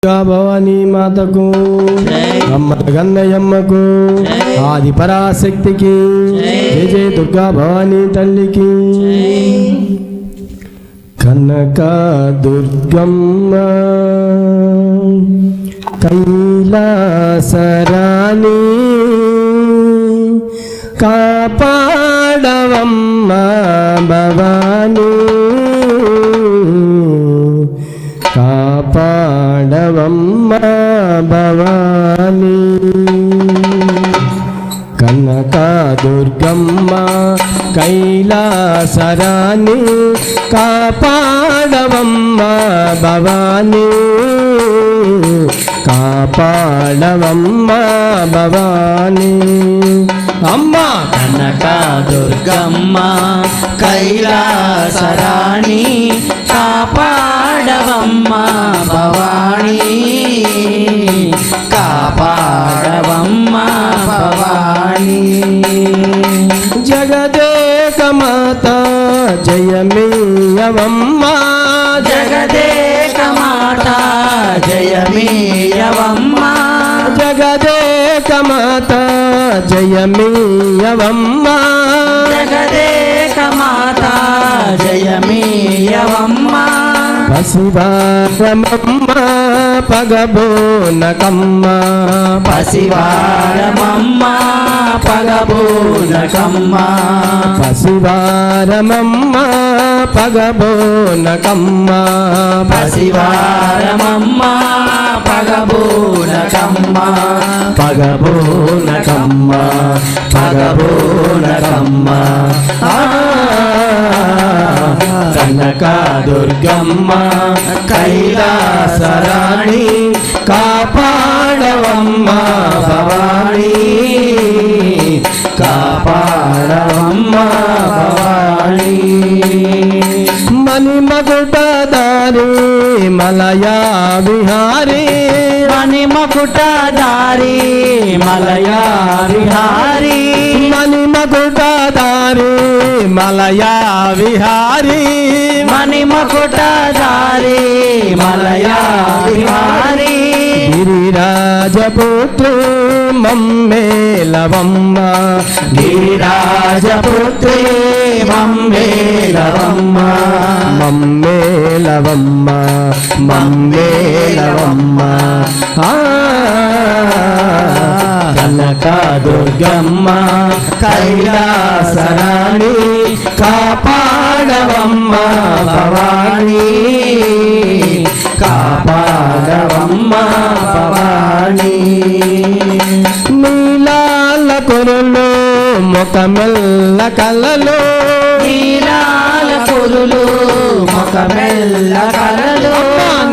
భవానీ మాతకు అమ్మ గన్నయమ్మకు ఆది పరాశక్తికి జయ జయ దుర్గా భవానీ తల్లికి కనక దుర్గమ్మ కైలాసరాణి కాపాడవమ్మ భవానీ కాపాడవమ్మ భవానీ కనక దుర్గమ్మ కైలాసరాణి కాపాడవమ్మ భవానీ కాపాడవమ్మ భవానీ అమ్మ కనక దుర్గమ్మ కైలాసరాణి కాపాడవమ్మ భవానీ కాపాడవమ్మ భవానీ జగదేక మాత జయమేయవమ్మ జగదేక మాత జయమేయవమ్మ జగదేక మాత జయమేయవమ్మ జగదేక మాత జయమేయవమ్మ పసివారమమ్మ పగబోనకమ్మ పసివారమమ్మ పగబోనకమ్మ పసివారమమ్మ పగబోనకమ్మ పసివారమమ్మ పగబోనకమ్మ పగబోనకమ్మ పగబోనకమ్మ కనక దుర్గమ్మ కైలాసరాణి కాపాడవమ్మ భవానీ కాపాడవమ్మ భవానీ మణిమకుటధారి మలయా విహారీ మణిమకుటధారి మలయా విహారీ మణిమకుటధారి మలయా విహారీ మణిమకుటధారి మలయా విహారీ గిరిరాజపుత్రి మమ్మేలవమ్మ గిరిరాజపుత్రి మమ్మేలవమ్మ మమ్మేలవమ్మ మమ్మేలవమ్మ కనక దుర్గమ్మ కైలాసరాణి కాపాడవమ్మ భవానీ కాపాడవమ్మ భవానీ నీలాల కొరులు ముఖమెల్ల కలలు నీలాల కురులు ముఖమెల్ల కలలు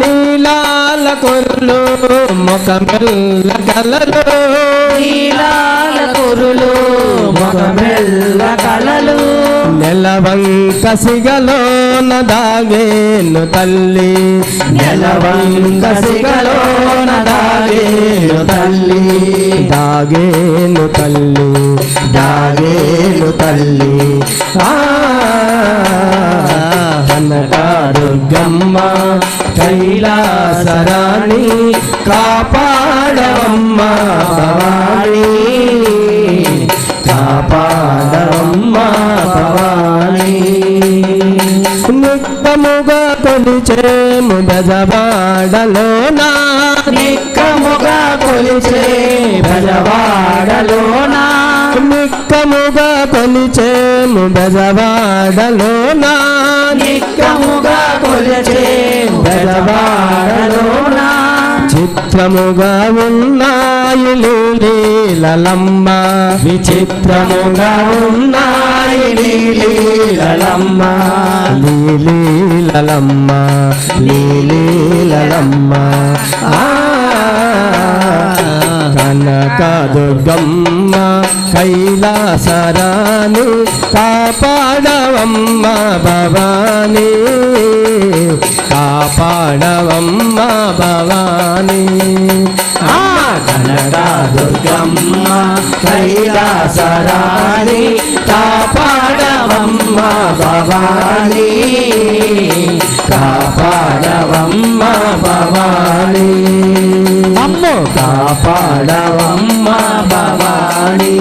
నీలాల కొరులు ముఖమెల్ల కలలు నీలాల కురులు ముఖమెల్ల కలలు నెలవంక సిగలోన దాగేను తల్లి నెలవంక సిగలోన దాగేను తల్లి దాగేను తల్లి దాగేను తల్లి కనక దుర్గమ్మ కైలాసరాణి కాపాడవమ్మ భవానీ కాపాడవమ్మ భవానీ నిక్కముగా కొలిచేము బెజవాడలోనా నిక్కముగా కొలిచే బెజవాడలోనా నిక్కముగా కొలిచేము బెజవాడలోనా నిక్కముగా కొలిచే బెజవాడలోనా చిత్రముగా ఉన్నాయి లీలలమ్మ విచిత్రముగా ఉన్నాయి లీలలమ్మ లీలలమ్మ లీలలమ్మ కనక దుర్గమ్మ కైలాసరాణి కాపాడవమ్మ భవానీ కాపాడవమ్మ భవానీ కనకదుర్గమ్మ కైలాసరాణి కాపాడవమ్మ భవాని కాపాడవమ్మ భవాని అమ్మో కాపాడవమ్మ భవాని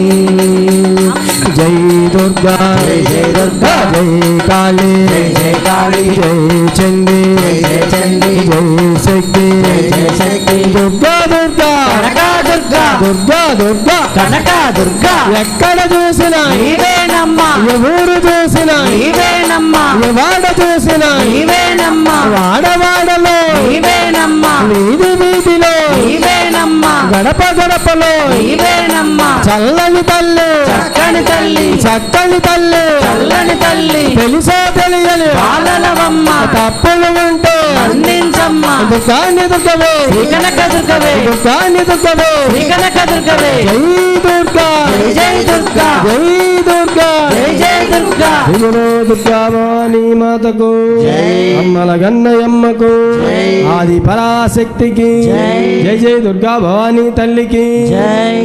జై దుర్గా జై జై దుర్గా జై కాళీ జై జై కాళీ జై చండీ జై జై చండీ జై శక్తి జై జై శక్తి దుర్గా దుర్గా కనకదుర్గా దుర్గా దుర్గా కనకదుర్గా ఎక్కడ చూసినా నీవేనమ్మా ఎవరు చూసినా నీవేనమ్మా వాడ చూసినా నీవేనమ్మా వాడవాడలో నీవేనమ్మా వీధి వీధిలో నీవేనమ్మా గడప గడపలో నీవేనమ్మా చల్లని తల్లి చక్కని తల్లి చక్కని తల్లి చల్లని తల్లి తెలుసో తెలియని పాలనవమ్మ తప్పులు ఉంటే అందించమ్మా దుఃఖాన్ని దుఃఖవే శ్రీ కనకదుర్గవే దుఃఖాన్ని దుఃఖవే శ్రీ కనకదుర్గవే జై దుర్గా జై జై దుర్గా జై దుర్గా జై జై దుర్గా దిగులో దుర్గా భవానీ మాతకు జై. అమ్మల గన్నయమ్మకు జై. ఆది పరాశక్తికి జై. జై జై దుర్గా భవానీ తల్లికి జై